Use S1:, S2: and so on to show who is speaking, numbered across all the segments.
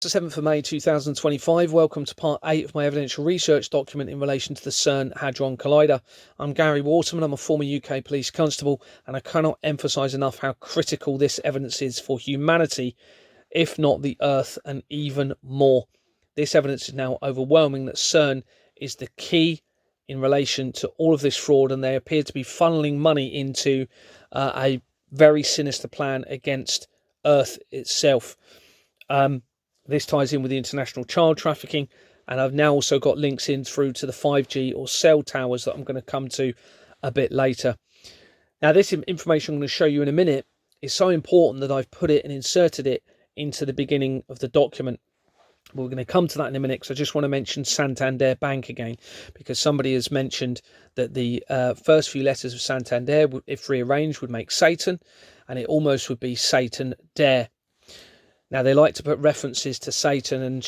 S1: The 7th of May 2025. Welcome to part 8 of my evidential research document in relation to the CERN Hadron Collider. I'm Gary Waterman. I'm a former UK police constable, and I cannot emphasise enough how critical this evidence is for humanity, if not the Earth, and even more. This evidence is now overwhelming that CERN is the key in relation to all of this fraud, and they appear to be funneling money into a very sinister plan against Earth itself. This ties in with the international child trafficking, and I've now also got links in through to the 5G or cell towers that I'm going to come to a bit later. Now, this information I'm going to show you in a minute is so important that I've put it and inserted it into the beginning of the document. We're going to come to that in a minute, because I just want to mention Santander Bank again, because somebody has mentioned that the first few letters of Santander, if rearranged, would make Satan, and it almost would be Satan Dare. Now, they like to put references to Satan and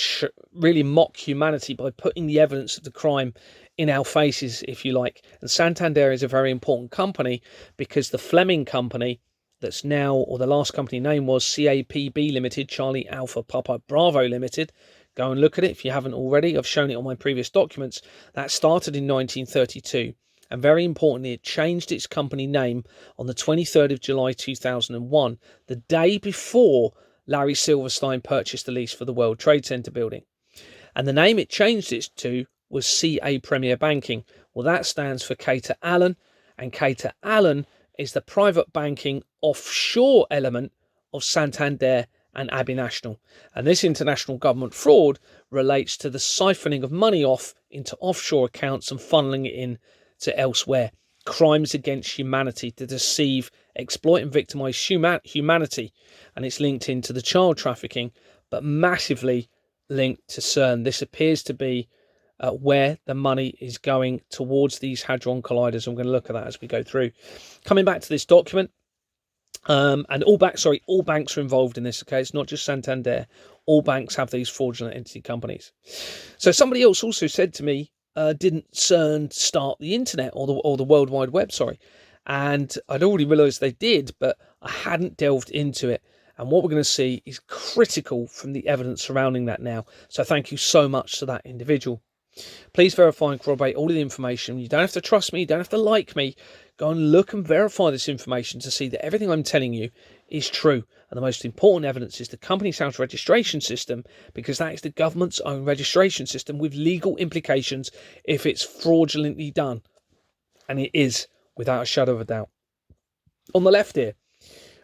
S1: really mock humanity by putting the evidence of the crime in our faces, if you like. And Santander is a very important company, because the Fleming company that's now, or the last company name was CAPB Limited, Charlie Alpha Papa Bravo Limited. Go and look at it if you haven't already. I've shown it on my previous documents. That started in 1932. And very importantly, it changed its company name on the 23rd of July 2001, the day before Larry Silverstein purchased the lease for the World Trade Center building. And the name it changed it to was CA Premier Banking. Well, that stands for Cater Allen, and Cater Allen is the private banking offshore element of Santander and Abbey National. And this international government fraud relates to the siphoning of money off into offshore accounts and funneling it in to elsewhere. Crimes against humanity to deceive, exploit and victimize humanity. And it's linked into the child trafficking, but massively linked to CERN. This appears to be where the money is going towards these Hadron Colliders. I'm going to look at that as we go through. Coming back to this document, and all banks are involved in this, okay? It's not just Santander. All banks have these fraudulent entity companies. So somebody else also said to me, didn't CERN start the internet or the World Wide Web, sorry. And I'd already realised they did, but I hadn't delved into it. And what we're going to see is critical from the evidence surrounding that now. So thank you so much to that individual. Please verify and corroborate all of the information. You don't have to trust me. You don't have to like me. Go and look and verify this information to see that everything I'm telling you is true. And the most important evidence is the Companies House registration system, because that is the government's own registration system with legal implications if it's fraudulently done. And it is, without a shadow of a doubt. On the left here,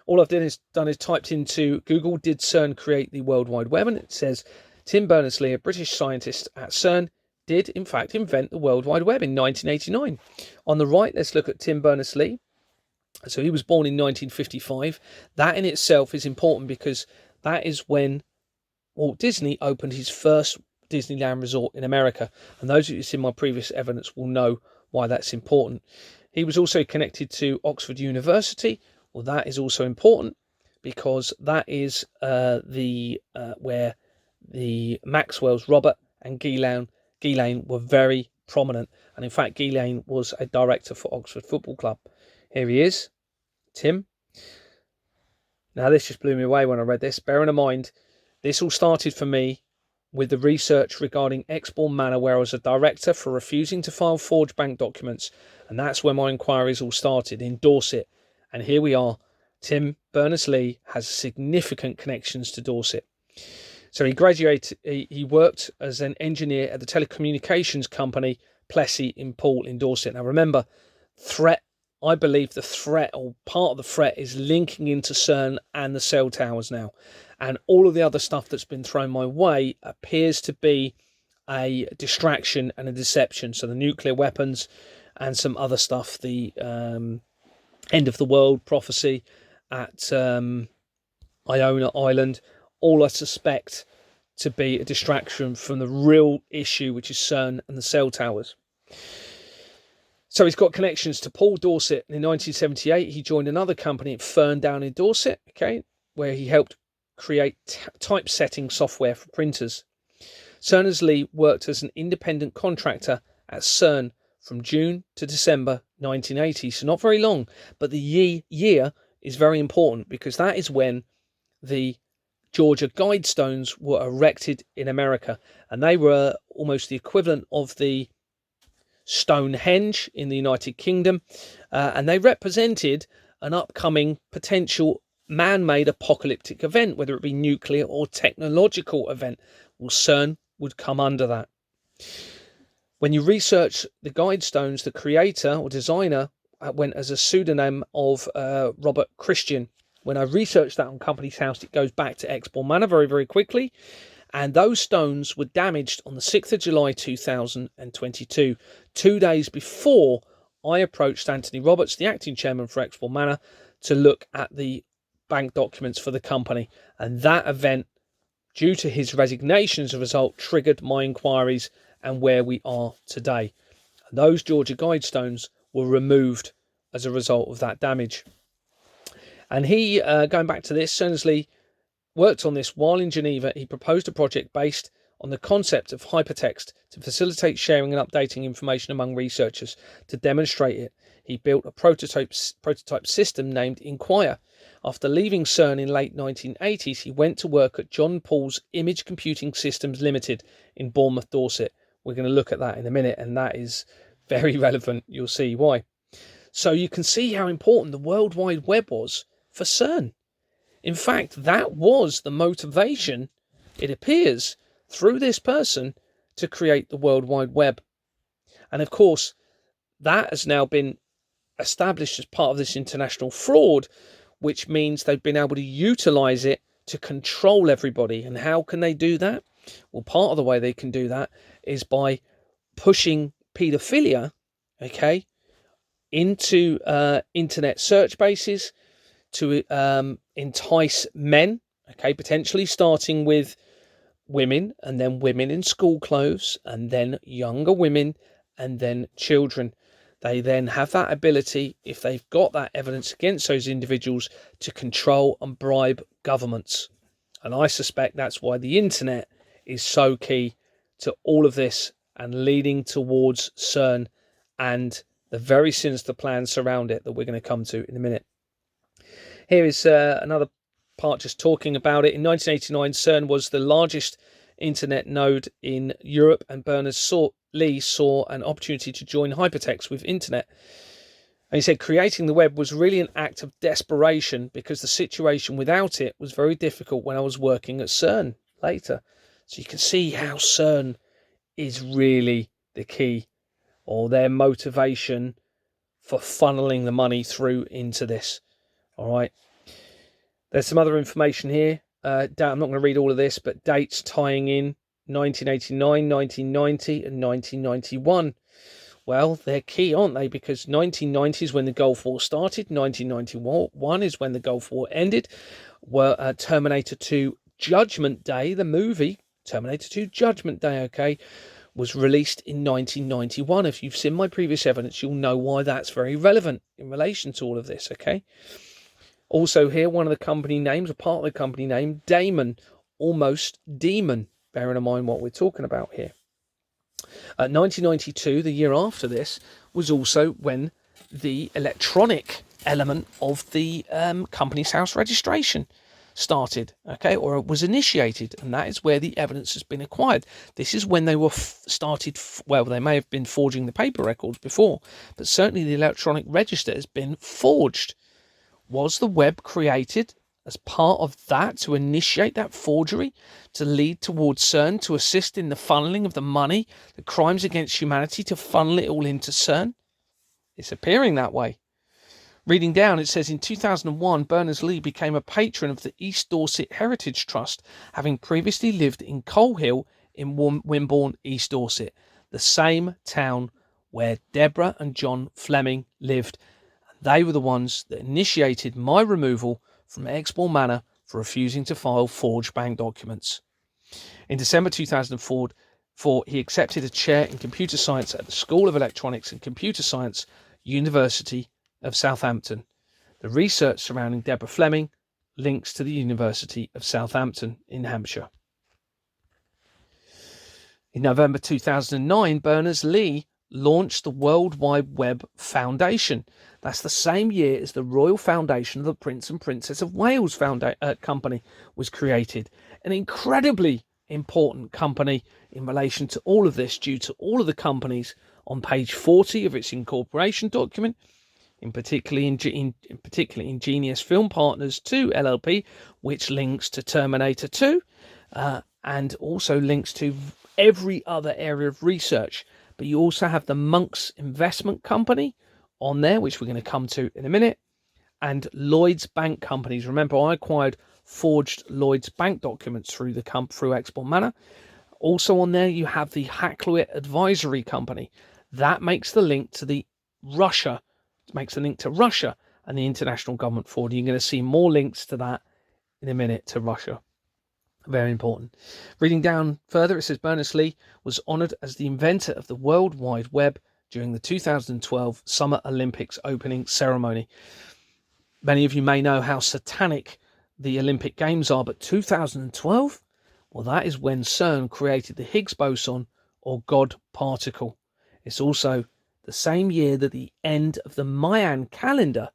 S1: all I've done is typed into Google, did CERN create the World Wide Web? And it says, Tim Berners-Lee, a British scientist at CERN, did in fact invent the World Wide Web in 1989. On the right, let's look at Tim Berners-Lee. So he was born in 1955. That in itself is important, because that is when Walt Disney opened his first Disneyland resort in America. And those of you who've seen my previous evidence will know why that's important. He was also connected to Oxford University. Well, that is also important, because that is where the Maxwell's Robert and Ghislaine were very prominent. And in fact, Ghislaine was a director for Oxford Football Club. Here he is, Tim. Now, this just blew me away when I read this. Bearing in mind, this all started for me with the research regarding Exbourne Manor, where I was a director for refusing to file forged bank documents. And that's where my inquiries all started, in Dorset. And here we are. Tim Berners-Lee has significant connections to Dorset. So he graduated, he worked as an engineer at the telecommunications company Plessey in Poole in Dorset. Now remember, I believe the threat, or part of the threat, is linking into CERN and the cell towers now. And all of the other stuff that's been thrown my way appears to be a distraction and a deception. So the nuclear weapons and some other stuff, the end of the world prophecy at Iona Island, all I suspect to be a distraction from the real issue, which is CERN and the cell towers. So he's got connections to Paul Dorset. In 1978, he joined another company at Fern down in Dorset, okay, where he helped create typesetting software for printers. Berners-Lee worked as an independent contractor at CERN from June to December 1980, so not very long, but the year is very important, because that is when the Georgia Guidestones were erected in America, and they were almost the equivalent of the Stonehenge in the United Kingdom, and they represented an upcoming potential man-made apocalyptic event, whether it be nuclear or technological event. Well, CERN would come under that. When you research the Guidestones, the creator or designer went as a pseudonym of Robert Christian. When I researched that on Company's House, it goes back to Exbourne Manor very, very quickly. And those stones were damaged on the 6th of July 2022, 2 days before I approached Anthony Roberts, the acting chairman for Exbourne Manor, to look at the bank documents for the company. And that event, due to his resignation as a result, triggered my inquiries and where we are today. And those Georgia Guidestones were removed as a result of that damage. And he, going back to this, Cernsley worked on this while in Geneva. He proposed a project based on the concept of hypertext to facilitate sharing and updating information among researchers. To demonstrate it, he built a prototype system named Inquire. After leaving CERN in late 1980s, he went to work at John Paul's Image Computing Systems Limited in Bournemouth, Dorset. We're going to look at that in a minute, and that is very relevant. You'll see why. So you can see how important the World Wide Web was for CERN. In fact, that was the motivation, it appears, through this person to create the World Wide Web. And of course, that has now been established as part of this international fraud, which means they've been able to utilize it to control everybody. And how can they do that? Well, part of the way they can do that is by pushing paedophilia, okay, into internet search bases to entice men, okay, potentially starting with women, and then women in school clothes, and then younger women, and then children. They then have that ability, if they've got that evidence against those individuals, to control and bribe governments. And I suspect that's why the internet is so key to all of this and leading towards CERN and the very sinister plans surround it that we're going to come to in a minute. Here is another part just talking about it. In 1989, CERN was the largest internet node in Europe, and Berners-Lee saw an opportunity to join hypertext with internet. And he said creating the web was really an act of desperation because the situation without it was very difficult when I was working at CERN later. So you can see how CERN is really the key, or their motivation for funneling the money through into this. All right. There's some other information here. I'm not going to read all of this, but dates tying in 1989, 1990 and 1991. Well, they're key, aren't they? Because 1990 is when the Gulf War started. 1991 is when the Gulf War ended. Terminator 2 Judgment Day, the movie, Terminator 2 Judgment Day, okay, was released in 1991. If you've seen my previous evidence, you'll know why that's very relevant in relation to all of this, okay? Also here, one of the company names, a part of the company name, Damon, almost demon, bearing in mind what we're talking about here. 1992, the year after this, was also when the electronic element of the Company's House registration started, okay, or was initiated, and that is where the evidence has been acquired. This is when they were well, they may have been forging the paper records before, but certainly the electronic register has been forged. Was the web created as part of that to initiate that forgery, to lead towards CERN, to assist in the funneling of the money, the crimes against humanity, to funnel it all into CERN? It's appearing that way. Reading down, it says in 2001, Berners-Lee became a patron of the East Dorset Heritage Trust, having previously lived in Coal Hill in Wimborne, East Dorset, the same town where Deborah and John Fleming lived. They were the ones that initiated my removal from Exbourne Manor for refusing to file forged bank documents. In December 2004, he accepted a chair in computer science at the School of Electronics and Computer Science, University of Southampton. The research surrounding Deborah Fleming links to the University of Southampton in Hampshire. In November 2009, Berners-Lee launched the World Wide Web Foundation. That's the same year as the Royal Foundation of the Prince and Princess of Wales company was created. An incredibly important company in relation to all of this, due to all of the companies on page 40 of its incorporation document, in particularly Ingenious Film Partners 2 LLP, which links to Terminator 2, and also links to every other area of research. But you also have the Monk's Investment Company on there, which we're going to come to in a minute, and Lloyd's Bank companies. Remember, I acquired forged Lloyd's Bank documents through Exborn Manor. Also on there, you have the Hackluit Advisory Company. That makes the link to Russia and the international government fraud. You're going to see more links to that in a minute, to Russia. Very important. Reading down further, it says Berners-Lee was honoured as the inventor of the World Wide Web during the 2012 Summer Olympics opening ceremony. Many of you may know how satanic the Olympic Games are, but 2012? Well, that is when CERN created the Higgs boson, or God particle. It's also the same year that the end of the Mayan calendar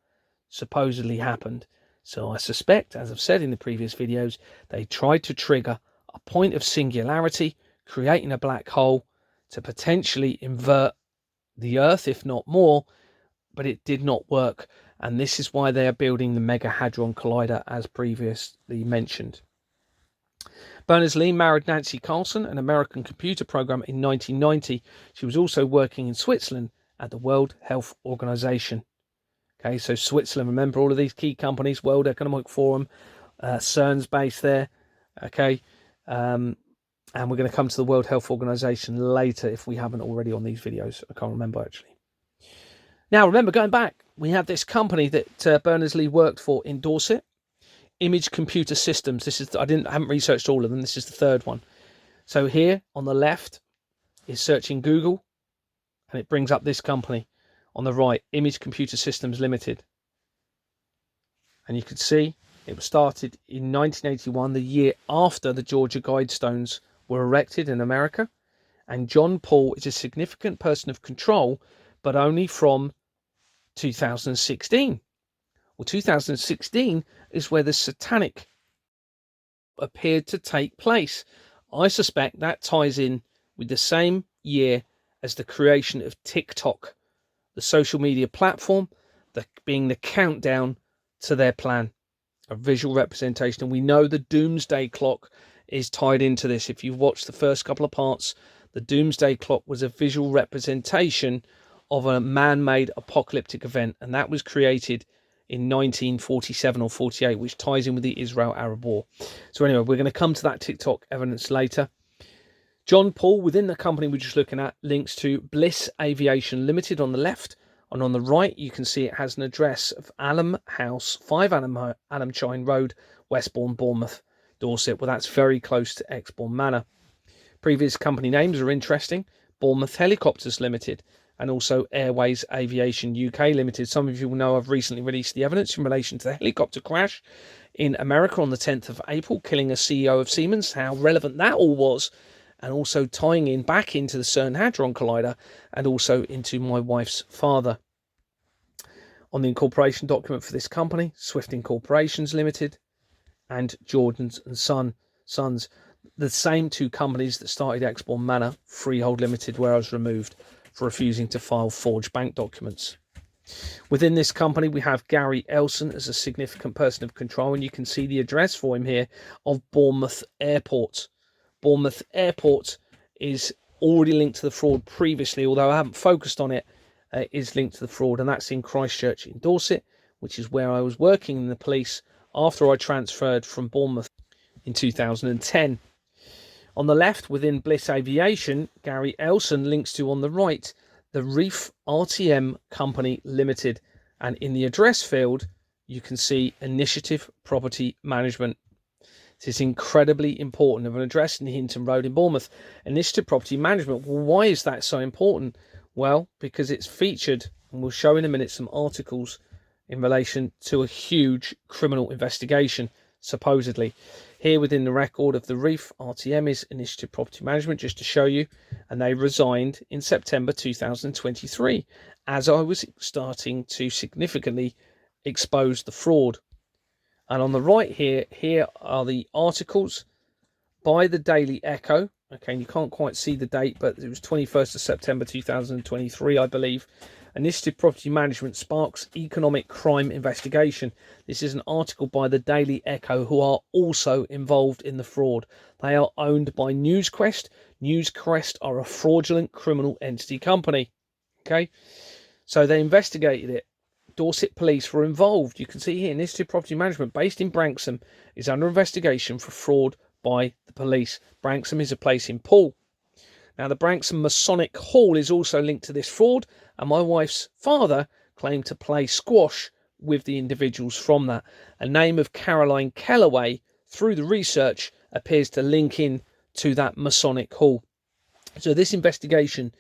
S1: supposedly happened. So I suspect, as I've said in the previous videos, they tried to trigger a point of singularity, creating a black hole to potentially invert the Earth, if not more, but it did not work. And this is why they are building the Mega Hadron Collider, as previously mentioned. Berners-Lee married Nancy Carlson, an American computer programmer, in 1990. She was also working in Switzerland at the World Health Organization. Okay, so Switzerland, remember all of these key companies, World Economic Forum, CERN's based there. Okay, and we're going to come to the World Health Organization later if we haven't already on these videos. I can't remember actually. Now, remember, going back, we have this company that Berners-Lee worked for in Dorset, Image Computer Systems. This is, I haven't researched all of them. This is the third one. So here on the left is searching Google, and it brings up this company. On the right, Image Computer Systems Limited. And you can see it was started in 1981, the year after the Georgia Guidestones were erected in America. And John Paul is a significant person of control, but only from 2016. Well, 2016 is where the satanic appeared to take place. I suspect that ties in with the same year as the creation of TikTok, the social media platform, being the countdown to their plan, a visual representation. And we know the doomsday clock is tied into this. If you've watched the first couple of parts, the doomsday clock was a visual representation of a man-made apocalyptic event, and that was created in 1947 or 48, which ties in with the Israel-Arab War. So anyway, we're going to come to that TikTok evidence later. John Paul, within the company we're just looking at, links to Bliss Aviation Limited on the left, and on the right you can see it has an address of Alum House, 5 Alumchine Road, Westbourne, Bournemouth, Dorset. Well, that's very close to Exborn Manor. Previous company names are interesting: Bournemouth Helicopters Limited, and also Airways Aviation UK Limited. Some of you will know I've recently released the evidence in relation to the helicopter crash in America on the 10th of April, killing a CEO of Siemens, how relevant that all was, and also tying in back into the CERN Hadron Collider and also into my wife's father. On the incorporation document for this company, Swift Incorporations Limited and Jordan's and Sons, the same two companies that started Exborn Manor, Freehold Limited, where I was removed for refusing to file forged bank documents. Within this company, we have Gary Elson as a significant person of control, and you can see the address for him here of Bournemouth Airport. Bournemouth Airport is already linked to the fraud previously, although I haven't focused on it, is linked to the fraud, and that's in Christchurch in Dorset, which is where I was working in the police after I transferred from Bournemouth in 2010. On the left, within Bliss Aviation, Gary Elson links to, on the right, the Reef RTM Company Limited, and in the address field you can see Initiative Property Management. This is incredibly important, of an address in Hinton Road in Bournemouth. Initiative Property Management. Well, why is that so important? Well, because it's featured, and we'll show in a minute some articles in relation to a huge criminal investigation, supposedly. Here within the record of the REEF, RTM is Initiative Property Management, just to show you, and they resigned in September 2023 as I was starting to significantly expose the fraud. And on the right here are the articles by the Daily Echo. Okay, and you can't quite see the date, but it was 21st of September 2023, I believe. Initiative Property Management sparks economic crime investigation. This is an article by the Daily Echo, who are also involved in the fraud. They are owned by NewsQuest. NewsQuest are a fraudulent criminal entity company. Okay, so they investigated it. Dorset police were involved. You can see here, Initiative Property Management, based in Branksome, is under investigation for fraud by the police. Branksome is a place in Poole. Now, the Branksome Masonic Hall is also linked to this fraud, and my wife's father claimed to play squash with the individuals from that. A name of Caroline Kellaway, through the research, appears to link in to that Masonic Hall. So this investigation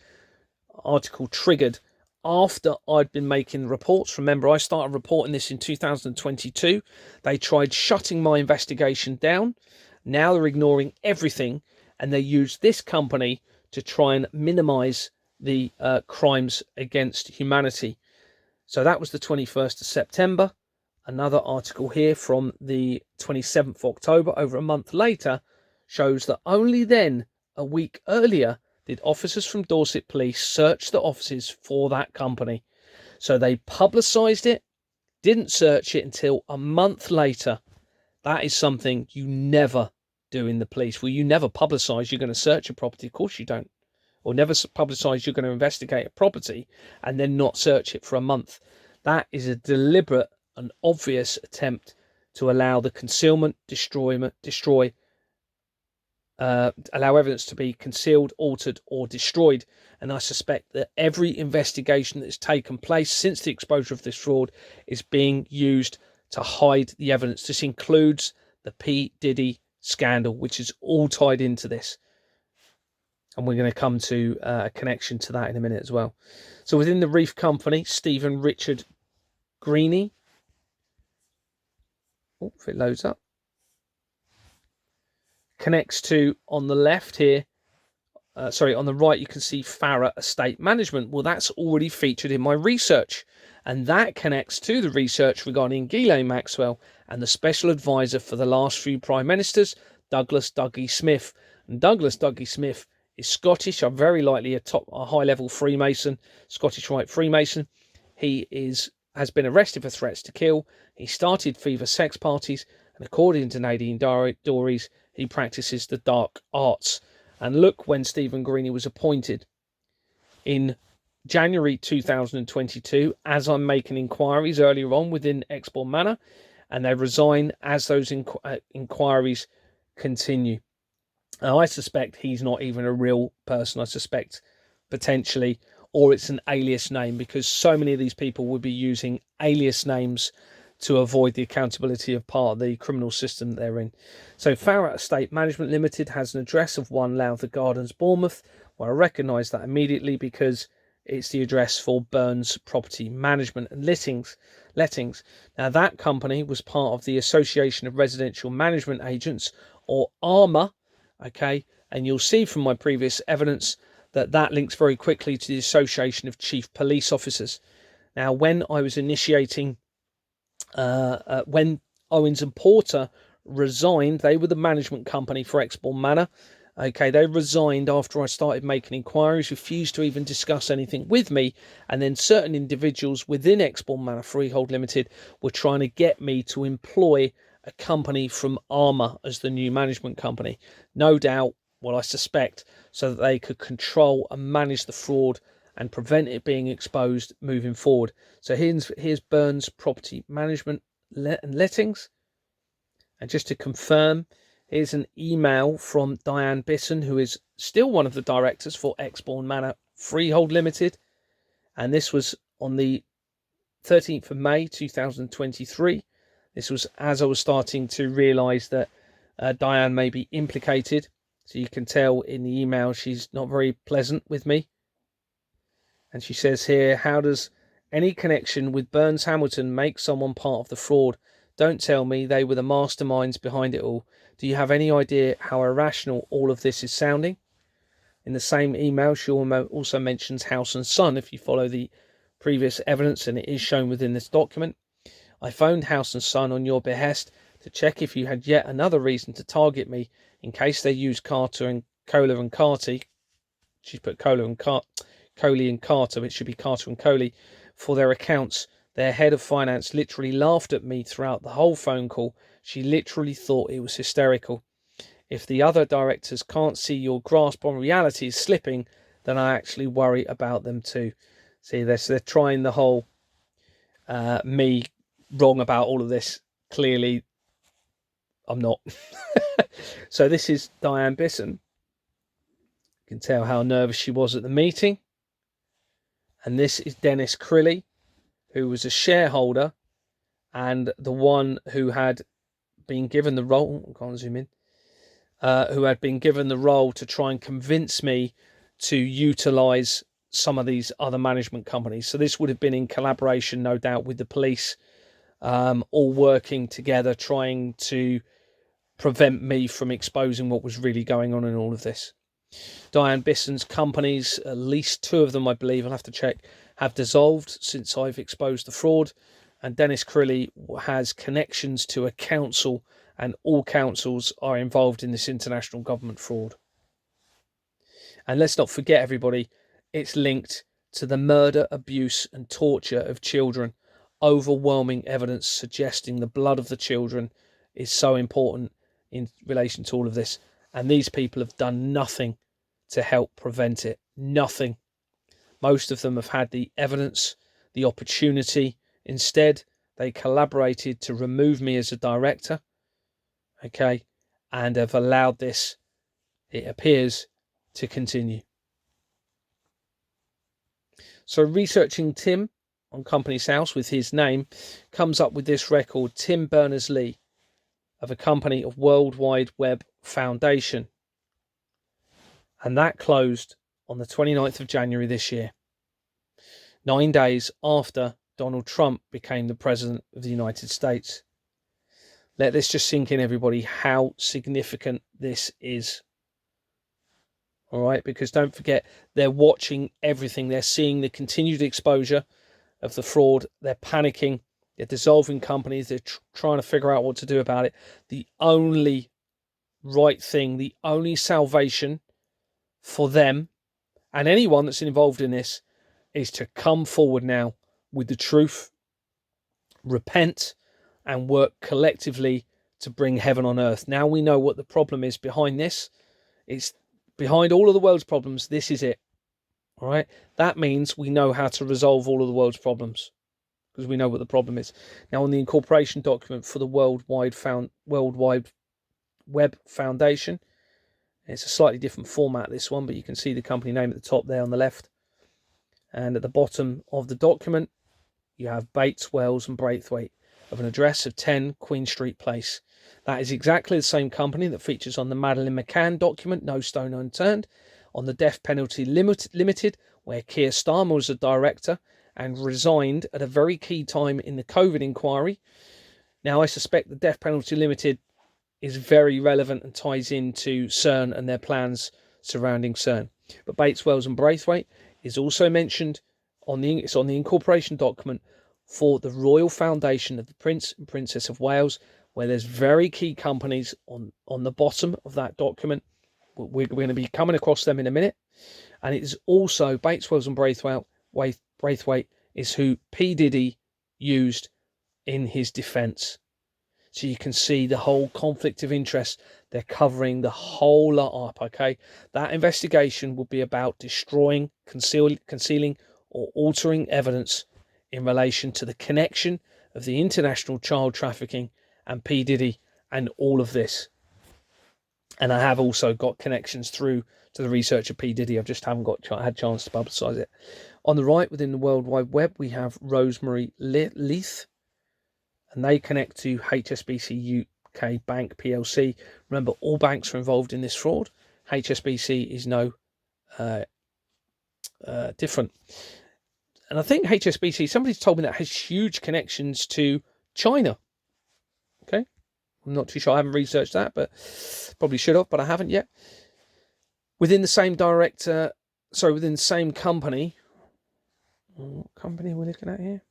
S1: article triggered after I'd been making reports. Remember, I started reporting this in 2022. They tried shutting my investigation down. Now they're ignoring everything, and they use this company to try and minimize the crimes against humanity. So that was the 21st of September. Another article here from the 27th of October, over a month later, shows that only then, a week earlier, did officers from Dorset Police search the offices for that company. So they publicised it, didn't search it until a month later. That is something you never do in the police. Well, you never publicise you're going to search a property. Of course you don't. Or never publicise you're going to investigate a property and then not search it for a month. That is a deliberate and obvious attempt to allow the concealment, allow evidence to be concealed, altered or destroyed. And I suspect that every investigation that's taken place since the exposure of this fraud is being used to hide the evidence. This includes the P. Diddy scandal, which is all tied into this. And we're going to come to a connection to that in a minute as well. So within the Reef Company, Stephen Richard Greeny. Oh, if it loads up. Connects to, on the left here, on the right, you can see Farah Estate Management. Well, that's already featured in my research. And that connects to the research regarding Ghislaine Maxwell and the special advisor for the last few prime ministers, Douglas Dougie Smith. And Douglas Dougie Smith is Scottish, are very likely a high-level Freemason, Scottish Rite Freemason. He has been arrested for threats to kill. He started Fever sex parties, and according to Nadine Dorries, he practices the dark arts. And look when Stephen Greeny was appointed. In January 2022, as I'm making inquiries earlier on within Exbourne Manor, and they resign as those inquiries continue. Now, I suspect he's not even a real person. I suspect potentially, or it's an alias name, because so many of these people would be using alias names to avoid the accountability of part of the criminal system they're in. So Farah Estate Management Limited has an address of 1 Lowther Gardens, Bournemouth. Well, I recognise that immediately because it's the address for Burns Property Management and Lettings. Now, that company was part of the Association of Residential Management Agents, or ARMA, okay? And you'll see from my previous evidence that that links very quickly to the Association of Chief Police Officers. Now, when I was initiating, when Owens and Porter resigned, they were the management company for Exbourne Manor. Okay, they resigned after I started making inquiries, refused to even discuss anything with me, and then certain individuals within Exbourne Manor Freehold Limited were trying to get me to employ a company from Armour as the new management company. No doubt, well, I suspect, so that they could control and manage the fraud and prevent it being exposed moving forward. So here's Burns Property Management and Lettings. And just to confirm, here's an email from Diane Bisson, who is still one of the directors for Exbourne Manor Freehold Limited. And this was on the 13th of May 2023. This was as I was starting to realise that Diane may be implicated. So you can tell in the email she's not very pleasant with me. And she says here, how does any connection with Burns Hamilton make someone part of the fraud? Don't tell me they were the masterminds behind it all. Do you have any idea how irrational all of this is sounding? In the same email, she also mentions House and Son, if you follow the previous evidence, and it is shown within this document. I phoned House and Son on your behest to check if you had yet another reason to target me in case they used Carter and Kohler and Carty. She's put Kohler and Coley and Carter, but it should be Carter and Coley, for their accounts. Their head of finance literally laughed at me throughout the whole phone call. She literally thought it was hysterical. If the other directors can't see your grasp on reality is slipping, then I actually worry about them too. See, they're trying the whole me wrong about all of this. Clearly, I'm not. So this is Diane Bisson. You can tell how nervous she was at the meeting. And this is Dennis Crilly, who was a shareholder and the one who had been given the role. I can't zoom in. Who had been given the role to try and convince me to utilise some of these other management companies. So this would have been in collaboration, no doubt, with the police, all working together, trying to prevent me from exposing what was really going on in all of this. Diane Bisson's companies, at least 2 of them, I believe, I'll have to check, have dissolved since I've exposed the fraud. And Dennis Crilly has connections to a council, and all councils are involved in this international government fraud. And let's not forget, everybody, it's linked to the murder, abuse and torture of children. Overwhelming evidence suggesting the blood of the children is so important in relation to all of this. And these people have done nothing to help prevent it. Nothing. Most of them have had the evidence, the opportunity. Instead, they collaborated to remove me as a director. Okay. And have allowed this, it appears, to continue. So researching Tim on Companies House with his name comes up with this record, Tim Berners-Lee, of a company of World Wide Web Foundation. And that closed on the 29th of January this year, 9 days after Donald Trump became the President of the United States. Let this just sink in, everybody, how significant this is. All right, because don't forget, they're watching everything. They're seeing the continued exposure of the fraud. They're panicking. They're dissolving companies. They're trying to figure out what to do about it. The only right thing, the only salvation for them and anyone that's involved in this is to come forward now with the truth, repent, and work collectively to bring heaven on earth. Now we know what the problem is behind this. It's behind all of the world's problems. This is it. All right. That means we know how to resolve all of the world's problems because we know what the problem is. Now, on the incorporation document for the World Wide Web Foundation, it's a slightly different format, this one, but you can see the company name at the top there on the left. And at the bottom of the document, you have Bates, Wells and Braithwaite of an address of 10 Queen Street Place. That is exactly the same company that features on the Madeleine McCann document, No Stone Unturned, on the Death Penalty Limited, where Keir Starmer was a director and resigned at a very key time in the COVID inquiry. Now, I suspect the Death Penalty Limited is very relevant and ties into CERN and their plans surrounding CERN. But Bates, Wells and Braithwaite is also mentioned on the incorporation document for the Royal Foundation of the Prince and Princess of Wales, where there's very key companies on the bottom of that document. We're going to be coming across them in a minute. And it is also Bates, Wells and Braithwaite is who P. Diddy used in his defence. So you can see the whole conflict of interest. They're covering the whole lot up, okay? That investigation will be about destroying, concealing or altering evidence in relation to the connection of the international child trafficking and P. Diddy and all of this. And I have also got connections through to the research of P. Diddy. I just haven't had a chance to publicise it. On the right, within the World Wide Web, we have Rosemary Leith, and they connect to HSBC UK Bank PLC. Remember, all banks are involved in this fraud. HSBC is no different. And I think HSBC, somebody's told me that has huge connections to China. I'm not too sure. I haven't researched that, but probably should have, but I haven't yet. Within the same within the same company. What company are we looking at here?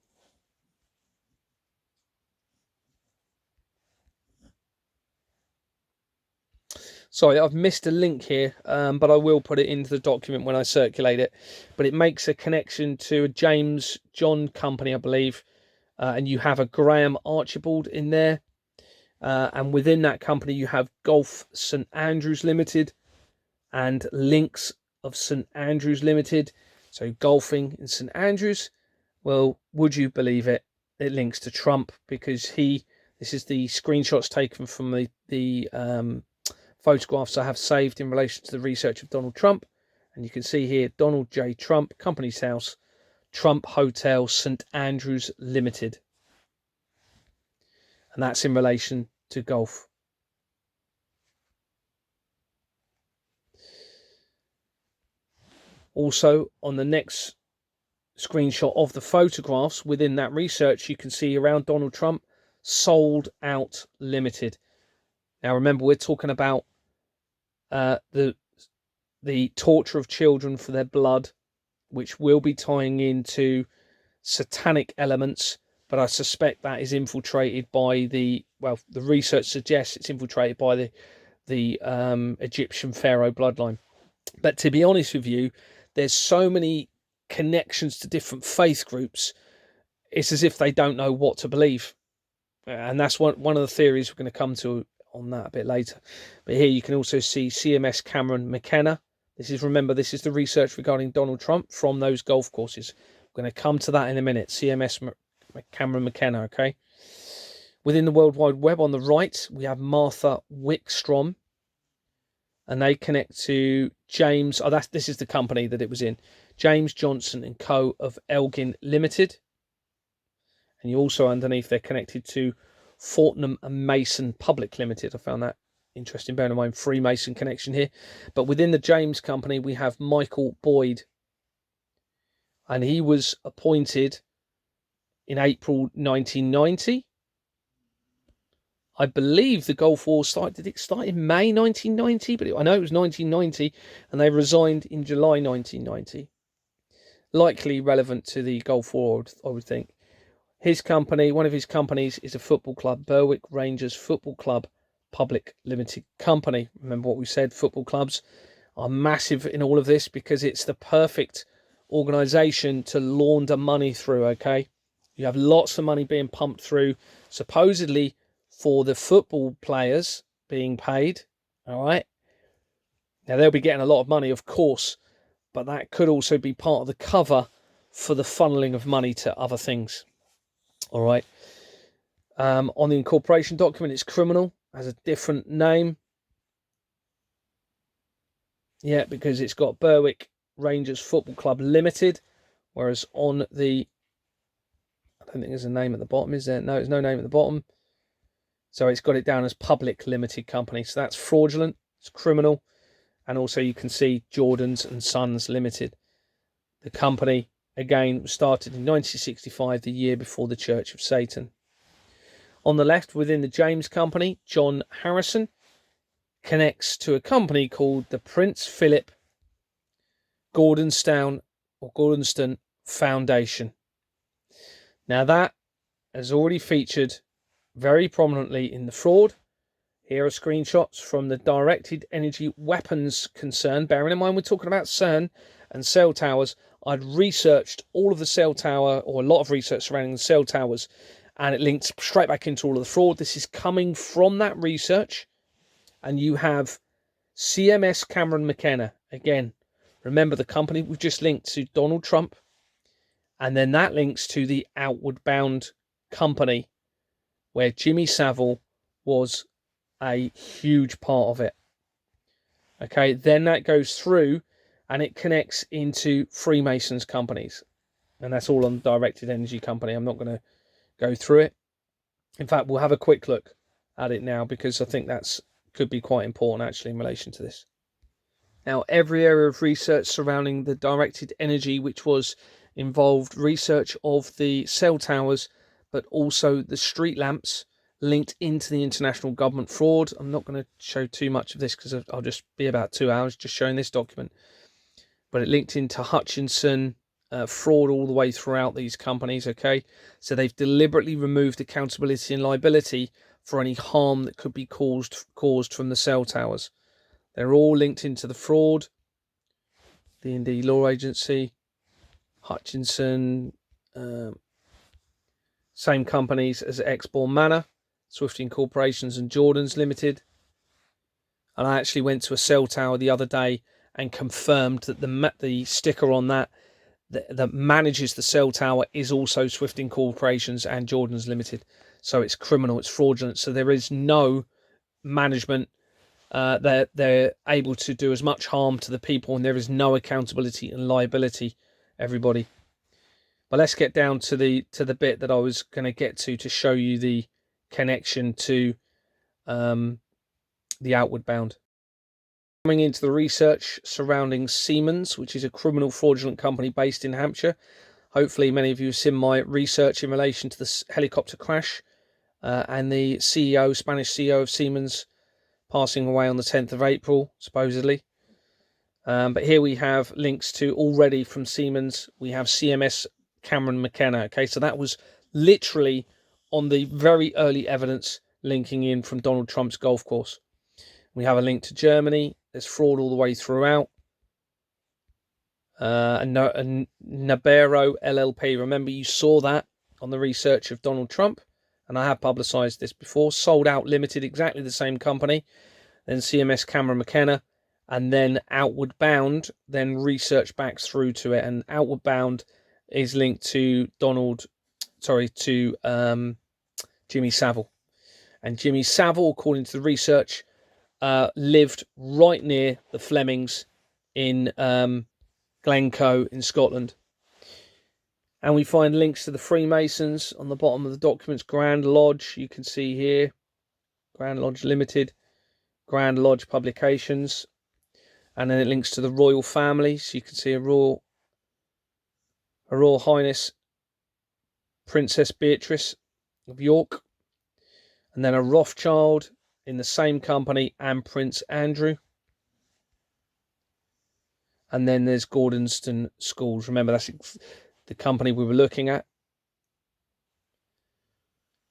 S1: Sorry, I've missed a link here, but I will put it into the document when I circulate it. But it makes a connection to a James John company, I believe, and you have a Graham Archibald in there. And within that company, you have Golf St Andrews Limited and Links of St Andrews Limited. So golfing in St Andrews. Well, would you believe it? It links to Trump because this is the screenshots taken from the photographs I have saved in relation to the research of Donald Trump. And you can see here, Donald J. Trump, Company's House, Trump Hotel, St Andrews Limited. And that's in relation to golf. Also, on the next screenshot of the photographs within that research, you can see around Donald Trump, Sold Out Limited. Now, remember, we're talking about the torture of children for their blood, which will be tying into satanic elements, but I suspect that is infiltrated by the research suggests it's infiltrated by the Egyptian pharaoh bloodline. But to be honest with you, there's so many connections to different faith groups, it's as if they don't know what to believe. And that's one of the theories we're going to come to on that a bit later. But here you can also see CMS Cameron McKenna. This is the research regarding Donald Trump from those golf courses. We're going to come to that in a minute. CMS Cameron McKenna, okay? Within the World Wide Web on the right, we have Martha Wickstrom. And they connect to James. This is the company that it was in. James Johnson and Co. of Elgin Limited. And you also underneath, they're connected to Fortnum and Mason Public Limited. I found that interesting, bearing in mind Freemason connection here. But within the James company, we have Michael Boyd. And he was appointed in April 1990. I believe the Gulf War started. Did it start in May 1990? But I know it was 1990, and they resigned in July 1990. Likely relevant to the Gulf War, I would think. His company, one of his companies, is a football club, Berwick Rangers Football Club Public Limited Company. Remember what we said, football clubs are massive in all of this because it's the perfect organisation to launder money through, okay? You have lots of money being pumped through, supposedly for the football players being paid, all right? Now, they'll be getting a lot of money, of course, but that could also be part of the cover for the funneling of money to other things, all right? On the incorporation document, it's criminal, has a different name. Yeah, because it's got Berwick Rangers Football Club Limited, whereas on the... I don't think there's a name at the bottom, is there? No, there's no name at the bottom. So it's got it down as Public Limited Company. So that's fraudulent, it's criminal. And also you can see Jordan's and Sons Limited. The company, again, was started in 1965, the year before the Church of Satan. On the left, within the James Company, John Harrison connects to a company called the Prince Philip Gordonstown Foundation. Now that has already featured very prominently in the fraud. Here are screenshots from the Directed Energy Weapons concern. Bearing in mind we're talking about CERN and cell towers. I'd researched all of the cell tower, or a lot of research surrounding the cell towers, and it links straight back into all of the fraud. This is coming from that research. And you have CMS Cameron McKenna. Again, remember the company we've just linked to Donald Trump. And then that links to the Outward Bound company, where Jimmy Savile was a huge part of it. Okay, then that goes through and it connects into Freemasons companies. And that's all on the Directed Energy Company. I'm not going to go through it. In fact, we'll have a quick look at it now because I think that's could be quite important actually in relation to this. Now, every area of research surrounding the Directed Energy, which was involved research of the cell towers, but also the street lamps, linked into the international government fraud. I'm not going to show too much of this because I'll just be about 2 hours just showing this document. But it linked into Hutchinson fraud all the way throughout these companies, okay? So they've deliberately removed accountability and liability for any harm that could be caused from the cell towers. They're all linked into the fraud. D&D Law Agency, Hutchinson, same companies as Exborn Manor, Swifting Corporations and Jordans Limited. And I actually went to a cell tower the other day and confirmed that the sticker on that manages the cell tower is also Swifting Corporations and Jordans Limited. So it's criminal, it's fraudulent. So there is no management. They're able to do as much harm to the people, and there is no accountability and liability, everybody. But let's get down to the bit that I was going to get to show you the connection to the outward bound. Coming into the research surrounding Siemens, which is a criminal fraudulent company based in Hampshire. Hopefully many of you have seen my research in relation to the helicopter crash and the Spanish CEO of Siemens passing away on the 10th of April, supposedly. But here we have links to already from Siemens. We have CMS Cameron McKenna. Okay, so that was literally on the very early evidence linking in from Donald Trump's golf course. We have a link to Germany. There's fraud all the way throughout. And Nabero LLP. Remember, you saw that on the research of Donald Trump, and I have publicised this before. Sold Out Limited, exactly the same company. Then CMS Cameron McKenna, and then Outward Bound. Then research back through to it, and Outward Bound is linked to Jimmy Savile, and Jimmy Savile, according to the research, lived right near the Flemings in Glencoe in Scotland. And we find links to the Freemasons on the bottom of the documents. Grand Lodge, you can see here, Grand Lodge Limited, Grand Lodge Publications, and then it links to the royal family. So you can see a Royal Highness Princess Beatrice of York, and then a Rothschild in the same company, and Prince Andrew. And then there's Gordonston Schools. Remember, that's the company we were looking at.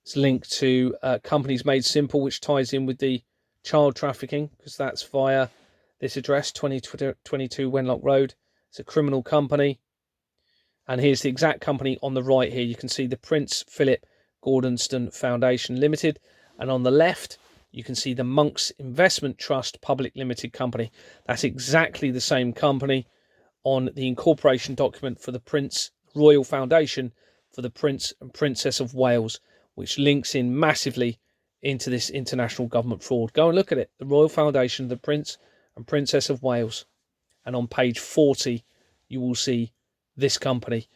S1: It's linked to Companies Made Simple, which ties in with the child trafficking, because that's via this address, 2022 Wenlock Road. It's a criminal company. And here's the exact company on the right here. You can see the Prince Philip Gordonston Foundation Limited. And on the left, you can see the Monks Investment Trust Public Limited Company. That's exactly the same company on the incorporation document for the Prince Royal Foundation for the Prince and Princess of Wales, which links in massively into this international government fraud. Go and look at it. The Royal Foundation, the Prince and Princess of Wales. And on page 40, you will see this company.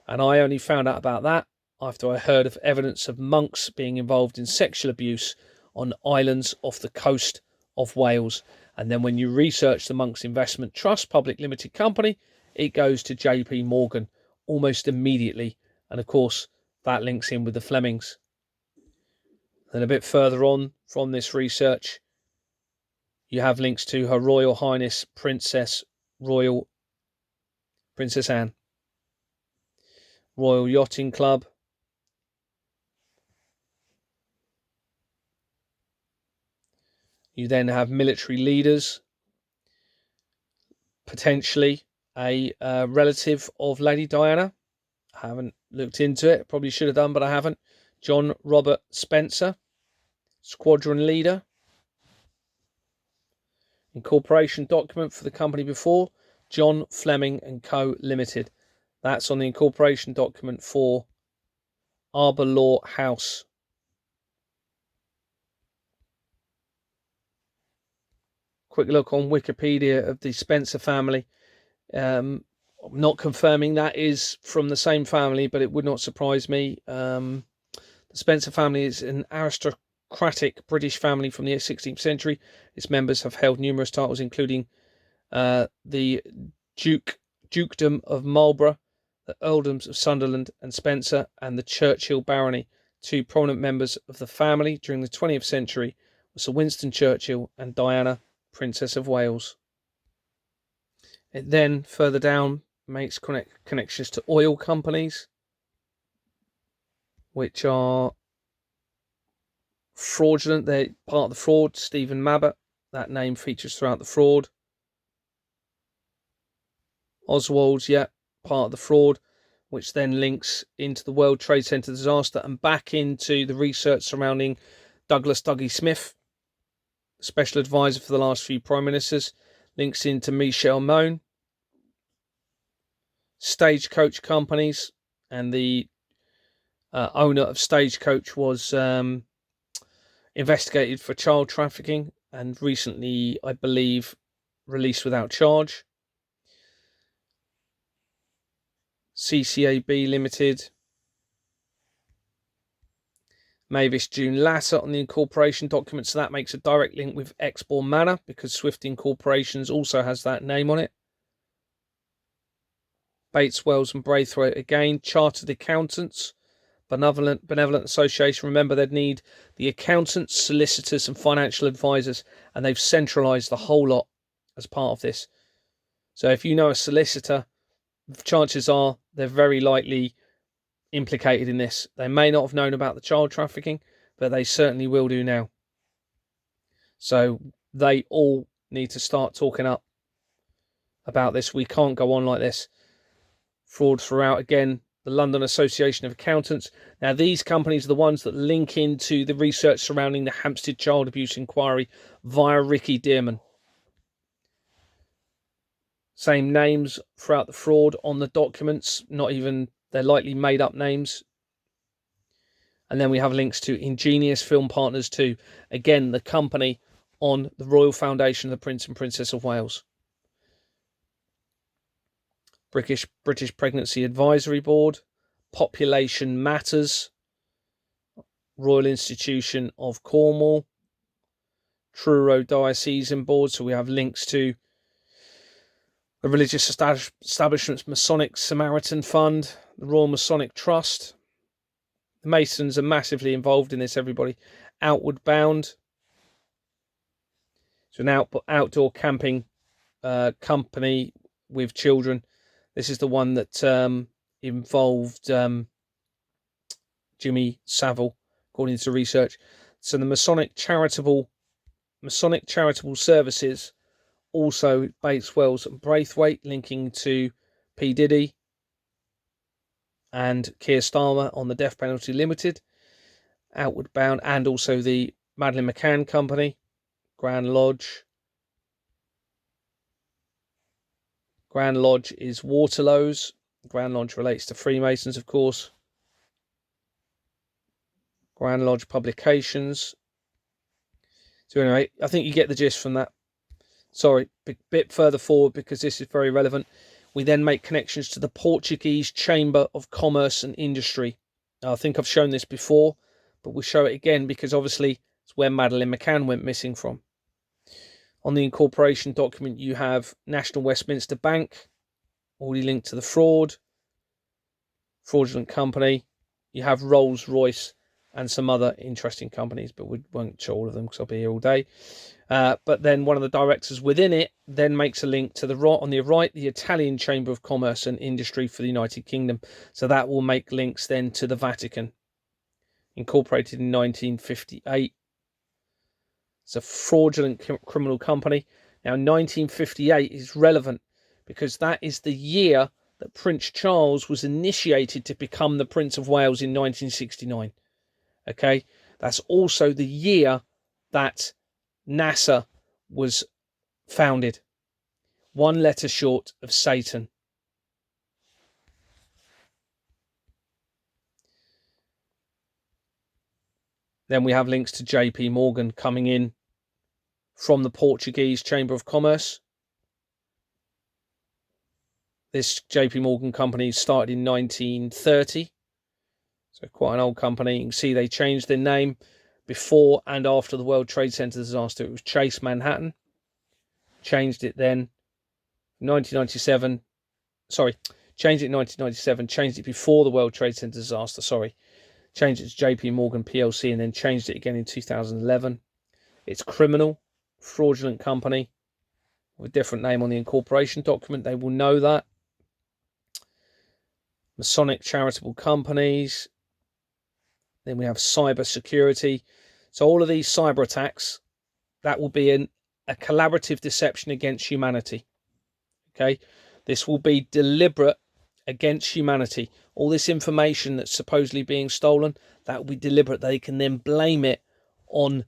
S1: And I only found out about that after I heard of evidence of monks being involved in sexual abuse on islands off the coast of Wales. And then when you research the Monks Investment Trust Public Limited Company, it goes to JP Morgan almost immediately. And of course, that links in with the Flemings. Then a bit further on from this research, you have links to Her Royal Highness Princess Anne, Royal Yachting Club, you then have military leaders, potentially a relative of Lady Diana. I haven't looked into it, probably should have done, but I haven't. John Robert Spencer, squadron leader. Incorporation document for the company before, John Fleming and Co. Limited. That's on the incorporation document for Arbor Law House. Quick look on Wikipedia of the Spencer family. I'm not confirming that is from the same family, but it would not surprise me. The Spencer family is an aristocratic British family from the 16th century. Its members have held numerous titles, including the Dukedom of Marlborough, the Earldoms of Sunderland and Spencer, and the Churchill Barony. Two prominent members of the family during the 20th century were Sir Winston Churchill and Diana, Princess of Wales. It then, further down, makes connections to oil companies, which are fraudulent. They're part of the fraud. Stephen Mabbott, that name features throughout the fraud. Oswald's, yeah, part of the fraud, which then links into the World Trade Center disaster and back into the research surrounding Douglas Dougie Smith, special advisor for the last few prime ministers, links into Michel Aoun, Stagecoach companies, and the owner of Stagecoach was investigated for child trafficking and recently, I believe, released without charge. CCAB Limited, Mavis June Lasser on the incorporation document, so that makes a direct link with Exbourne Manor because Swift Incorporations also has that name on it. Bates, Wells and Braithwaite again, Chartered Accountants, Benevolent Association. Remember, they'd need the accountants, solicitors and financial advisors, and they've centralised the whole lot as part of this. So if you know a solicitor, chances are they're very likely implicated in this. They may not have known about the child trafficking, but they certainly will do now. So they all need to start talking up about this. We can't go on like this. Fraud throughout. Again, the London Association of Accountants. Now, these companies are the ones that link into the research surrounding the Hampstead Child Abuse Inquiry via Ricky Dearman. Same names throughout the fraud on the documents, not even, they're likely made up names. And then we have links to Ingenious Film Partners too. Again, the company on the Royal Foundation of the Prince and Princess of Wales. British Pregnancy Advisory Board, Population Matters, Royal Institution of Cornwall, Truro Diocesan Board. So we have links to the Religious Establishment's Masonic Samaritan Fund, the Royal Masonic Trust. The Masons are massively involved in this, everybody. Outward Bound. So an outdoor camping company with children. This is the one that involved Jimmy Savile, according to research. So the Masonic Charitable Services, also Bates, Wells and Braithwaite, linking to P. Diddy and Keir Starmer on the Death Penalty Limited, Outward Bound, and also the Madeleine McCann Company, Grand Lodge. Grand Lodge is Waterloo's. Grand Lodge relates to Freemasons, of course. Grand Lodge Publications. So anyway, I think you get the gist from that. Sorry, a bit further forward because this is very relevant. We then make connections to the Portuguese Chamber of Commerce and Industry. Now, I think I've shown this before, but we'll show it again because obviously it's where Madeleine McCann went missing from. On the incorporation document, you have National Westminster Bank, already linked to the fraudulent company. You have Rolls-Royce and some other interesting companies, but we won't show all of them because I'll be here all day. But then one of the directors within it then makes a link to the right, on the right, the Italian Chamber of Commerce and Industry for the United Kingdom. So that will make links then to the Vatican, incorporated in 1958. It's a fraudulent criminal company. Now, 1958 is relevant because that is the year that Prince Charles was initiated to become the Prince of Wales in 1969. Okay, that's also the year that NASA was founded. One letter short of Satan. Then we have links to JP Morgan coming in from the Portuguese Chamber of Commerce. This JP Morgan company started in 1930. So quite an old company. You can see they changed their name before and after the World Trade Center disaster. It was Chase Manhattan. Changed it then. 1997. Sorry. Changed it in 1997. Changed it before the World Trade Center disaster. Sorry. changed it to JP Morgan PLC, and then changed it again in 2011. It's criminal, fraudulent company with a different name on the incorporation document. They will know that. Masonic charitable companies. Then we have cyber security. So all of these cyber attacks, that will be a collaborative deception against humanity. Okay, this will be deliberate against humanity. All this information that's supposedly being stolen, that will be deliberate. They can then blame it on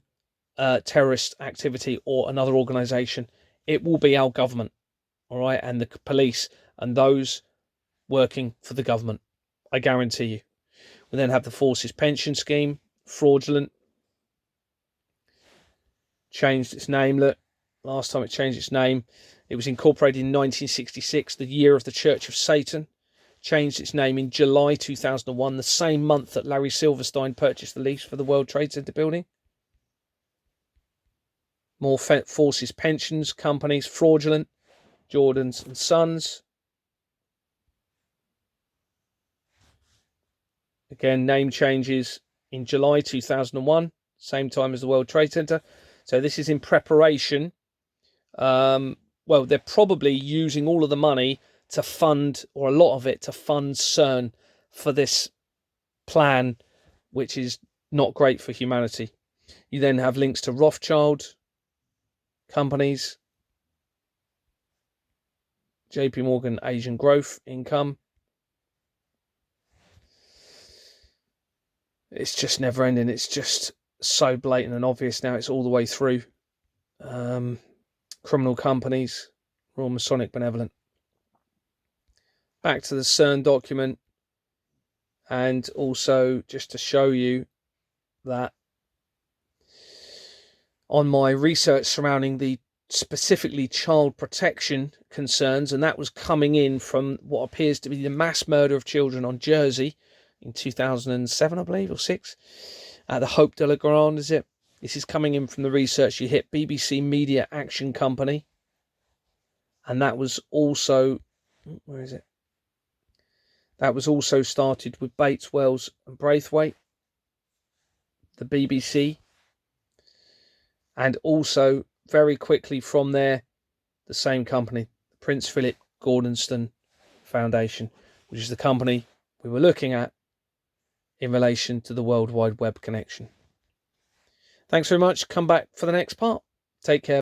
S1: terrorist activity or another organization. It will be our government, all right, and the police and those working for the government. I guarantee you. We then have the Forces Pension Scheme, fraudulent. Changed its name. Look, last time it changed its name, it was incorporated in 1966, the year of the Church of Satan. Changed its name in July 2001, the same month that Larry Silverstein purchased the lease for the World Trade Center building. More Forces Pensions companies, fraudulent. Jordan's and Sons. Again, name changes in July 2001, same time as the World Trade Center. So this is in preparation. Well, they're probably using all of the money to fund, or a lot of it, to fund CERN for this plan, which is not great for humanity. You then have links to Rothschild companies, JP Morgan Asian Growth Income. It's just never ending. It's just so blatant and obvious now. It's all the way through. Criminal companies, Royal Masonic Benevolent. Back to the CERN document. And also just to show you that on my research surrounding the specifically child protection concerns, and that was coming in from what appears to be the mass murder of children on Jersey in 2007, I believe, or 6, at the Hope de la Grande, is it? This is coming in from the research you hit, BBC Media Action Company. And that was also, where is it? That was also started with Bates, Wells and Braithwaite, the BBC. And also, very quickly from there, the same company, Prince Philip Gordonston Foundation, which is the company we were looking at in relation to the World Wide Web connection. Thanks very much. Come back for the next part. Take care.